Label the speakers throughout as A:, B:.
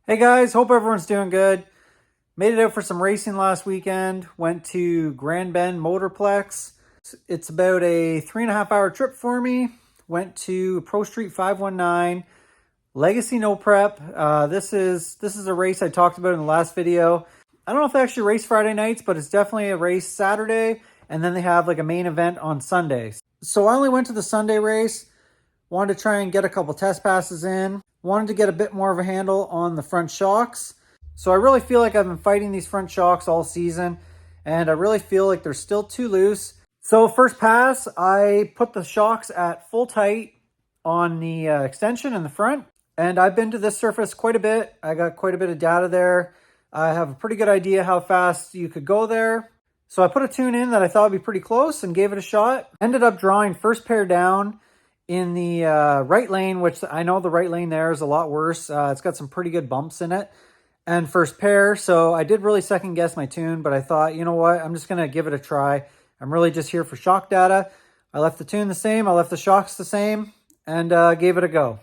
A: Hey guys, hope everyone's doing good. Made it out for some racing last weekend. Went to Grand Bend Motorplex. It's about a 3.5 hour trip for me. Went to ProStreet519, Legacy No Prep. This is a race I talked about in the last video. I don't know if they actually race Friday nights, but it's definitely a race Saturday, and then they have like a main event on Sunday. So I only went to the Sunday race. Wanted to try and get a couple test passes in. Wanted to get a bit more of a handle on the front shocks. So I really feel like I've been fighting these front shocks all season, and I really feel like they're still too loose. So first pass, I put the shocks at full tight on the extension in the front, and I've been to this surface quite a bit. I got quite a bit of data there. I have a pretty good idea how fast you could go there. So I put a tune in that I thought would be pretty close and gave it a shot. Ended up drawing first pair down in the right lane, which I know the right lane there is a lot worse. It's got some pretty good bumps in it. And first pair, so I did really second guess my tune, but I thought, you know what, I'm just going to give it a try. I'm really just here for shock data. I left the tune the same, I left the shocks the same, and gave it a go.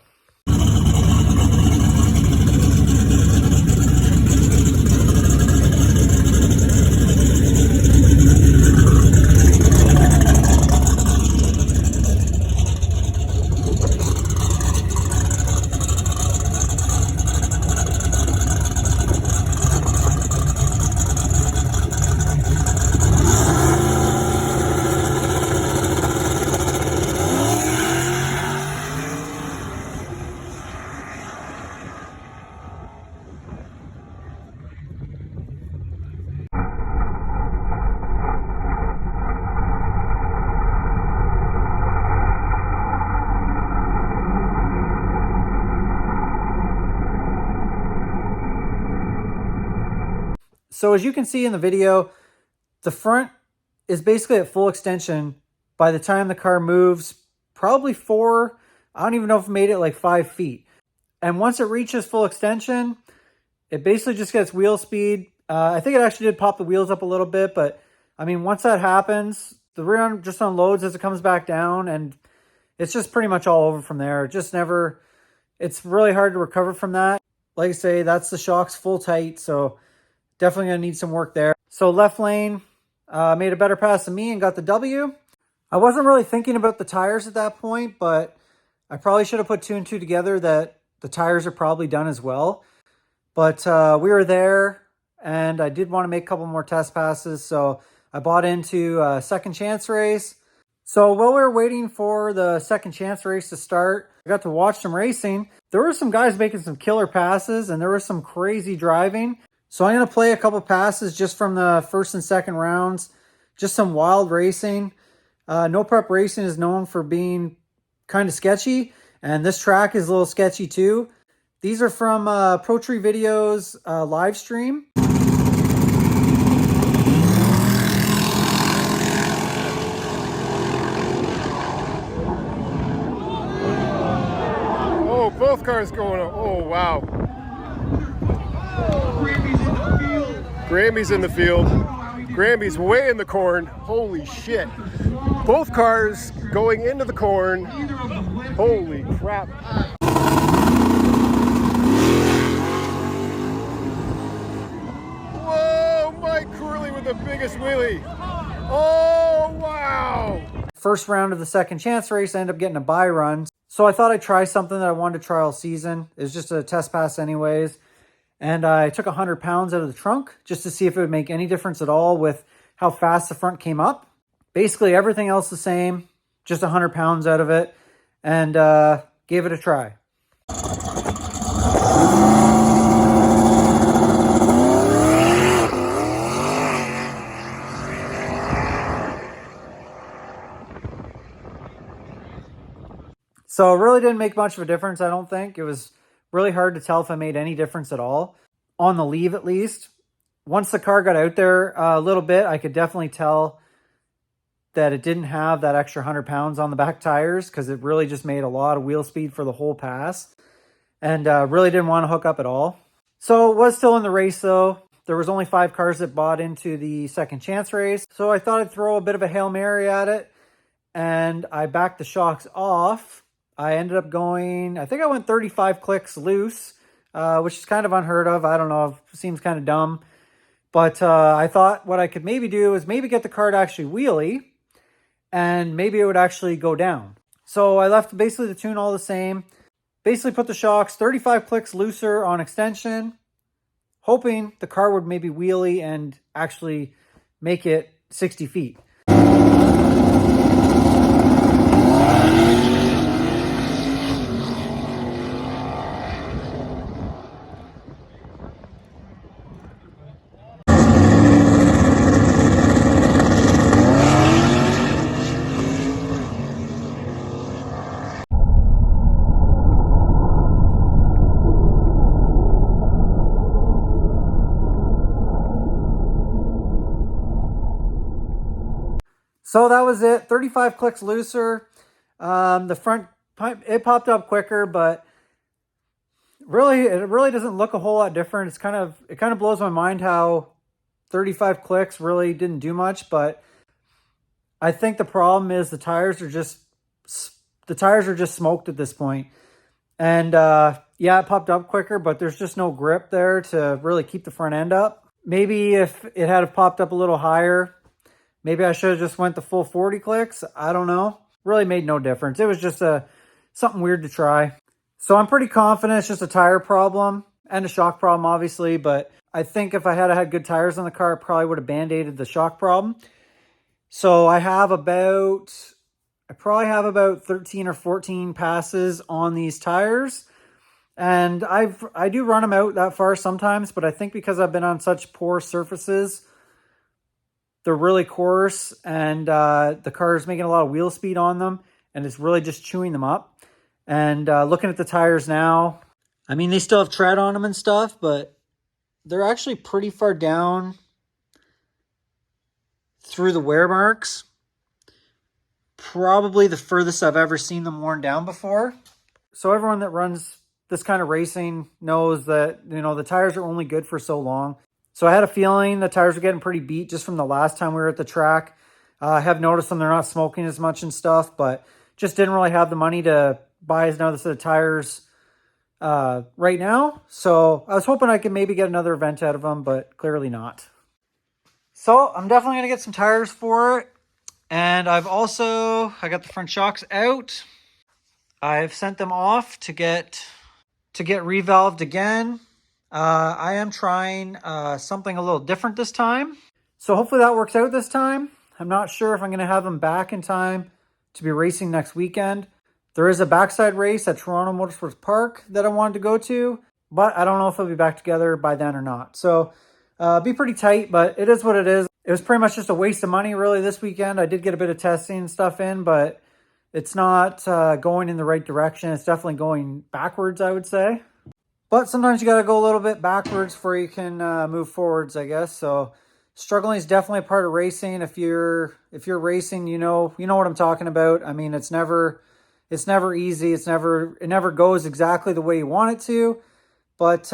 A: So as you can see in the video, the front is basically at full extension by the time the car moves probably I don't even know if it made it like 5 feet. And once it reaches full extension, it basically just gets wheel speed. I think it actually did pop the wheels up a little bit, but I mean, once that happens, the rear end just unloads as it comes back down, and it's just pretty much all over from there. It's really hard to recover from that. Like I say, that's the shocks full tight, so definitely going to need some work there. So left lane, made a better pass than me and got the W. I wasn't really thinking about the tires at that point, but I probably should have put two and two together that the tires are probably done as well. But we were there, and I did want to make a couple more test passes, so I bought into a second chance race. So while we were waiting for the second chance race to start, I got to watch some racing. There were some guys making some killer passes, and there was some crazy driving. So I'm going to play a couple passes just from the first and second rounds. Just some wild racing. No Prep Racing is known for being kind of sketchy, and this track is a little sketchy too. These are from ProTree Video's live stream.
B: Oh, both cars going up. Oh, wow. Grammy's in the field. Grammy's way in the corn. Holy shit. Both cars going into the corn. Holy crap. Whoa, Mike Curley with the biggest wheelie. Oh, wow.
A: First round of the second chance race, I ended up getting a bye run. So I thought I'd try something that I wanted to try all season. It was just a test pass anyways. And I took 100 pounds out of the trunk just to see if it would make any difference at all with how fast the front came up. Basically everything else the same, just 100 pounds out of it, and gave it a try. So it really didn't make much of a difference, I don't think. It was really hard to tell if I made any difference at all, on the leave at least. Once the car got out there a little bit, I could definitely tell that it didn't have that extra 100 pounds on the back tires, because it really just made a lot of wheel speed for the whole pass, and really didn't want to hook up at all. So it was still in the race though. There was only 5 cars that bought into the second chance race, so I thought I'd throw a bit of a Hail Mary at it, and I backed the shocks off. I ended up going, I think I went 35 clicks loose. which is kind of unheard of. I don't know, it seems kind of dumb. But I thought what I could maybe do is maybe get the car to actually wheelie, and maybe it would actually go down. So I left basically the tune all the same. Basically put the shocks 35 clicks looser on extension, hoping the car would maybe wheelie and actually make it 60 feet. So that was it, 35 clicks looser. The front, it popped up quicker, but really, it really doesn't look a whole lot different. It kind of blows my mind how 35 clicks really didn't do much, but I think the problem is the tires are just smoked at this point. And yeah, it popped up quicker, but there's just no grip there to really keep the front end up. Maybe if it had popped up a little higher, maybe I should have just went the full 40 clicks. I don't know. Really made no difference. It was just something weird to try. So I'm pretty confident it's just a tire problem and a shock problem, obviously. But I think if I had good tires on the car, it probably would have band-aided the shock problem. So I probably have about 13 or 14 passes on these tires. And I do run them out that far sometimes, but I think because I've been on such poor surfaces, they're really coarse, and the car is making a lot of wheel speed on them, and it's really just chewing them up. And looking at the tires now, I mean, they still have tread on them and stuff, but they're actually pretty far down through the wear marks. Probably the furthest I've ever seen them worn down before. So everyone that runs this kind of racing knows that, you know, the tires are only good for so long. So I had a feeling the tires were getting pretty beat just from the last time we were at the track. I have noticed them, they're not smoking as much and stuff, but just didn't really have the money to buy another set of tires right now. So I was hoping I could maybe get another event out of them, but clearly not. So I'm definitely going to get some tires for it. And I got the front shocks out. I've sent them off to get revalved again. I am trying something a little different this time. So hopefully that works out this time. I'm not sure if I'm going to have them back in time to be racing next weekend. There is a backside race at Toronto Motorsports Park that I wanted to go to, but I don't know if they'll be back together by then or not. So be pretty tight, but it is what it is. It was pretty much just a waste of money really this weekend. I did get a bit of testing and stuff in, but it's not going in the right direction. It's definitely going backwards, I would say. But sometimes you got to go a little bit backwards before you can move forwards, I guess. So struggling is definitely a part of racing. If you're racing, you know what I'm talking about. I mean, it's never easy. It never goes exactly the way you want it to. But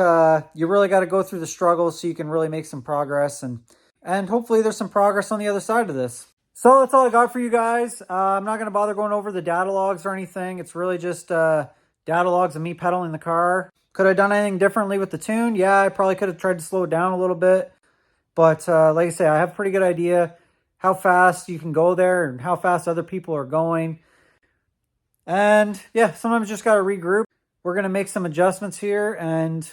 A: you really got to go through the struggles so you can really make some progress, and hopefully there's some progress on the other side of this. So that's all I got for you guys. I'm not going to bother going over the data logs or anything. It's really just data logs of me pedaling the car. Could I have done anything differently with the tune? Yeah, I probably could have tried to slow it down a little bit. But like I say, I have a pretty good idea how fast you can go there and how fast other people are going. And yeah, sometimes you just got to regroup. We're going to make some adjustments here, and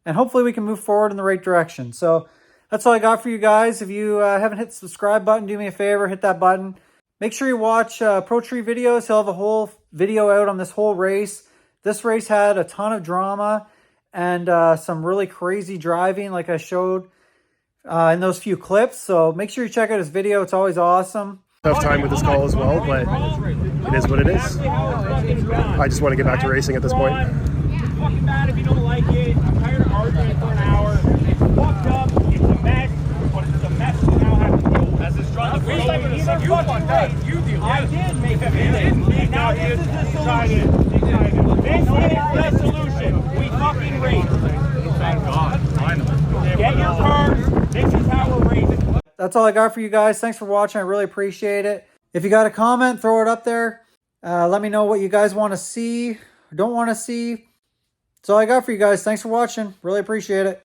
A: hopefully we can move forward in the right direction. So that's all I got for you guys. If you haven't hit the subscribe button, do me a favor, hit that button. Make sure you watch ProStreet videos. He'll have a whole video out on this whole race. This race had a ton of drama and some really crazy driving like I showed in those few clips. So make sure you check out his video. It's always awesome.
B: Tough time with this call as well, but it is what it is. I just want to get back to racing at this point.
C: It's fucking bad if you don't like it. I'm tired of arguing for an hour. It's fucked up. It's a mess. But it's a mess we now have to deal with. As it's trying to you fucking right. You deal. I did make a mistake. Now this is the solution. This is the solution. We fucking race. Thank God. Finally. Get your cars. This is how we're racing.
A: That's all I got for you guys. Thanks for watching. I really appreciate it. If you got a comment, throw it up there. Let me know what you guys want to see or don't want to see. That's all I got for you guys. Thanks for watching. Really appreciate it.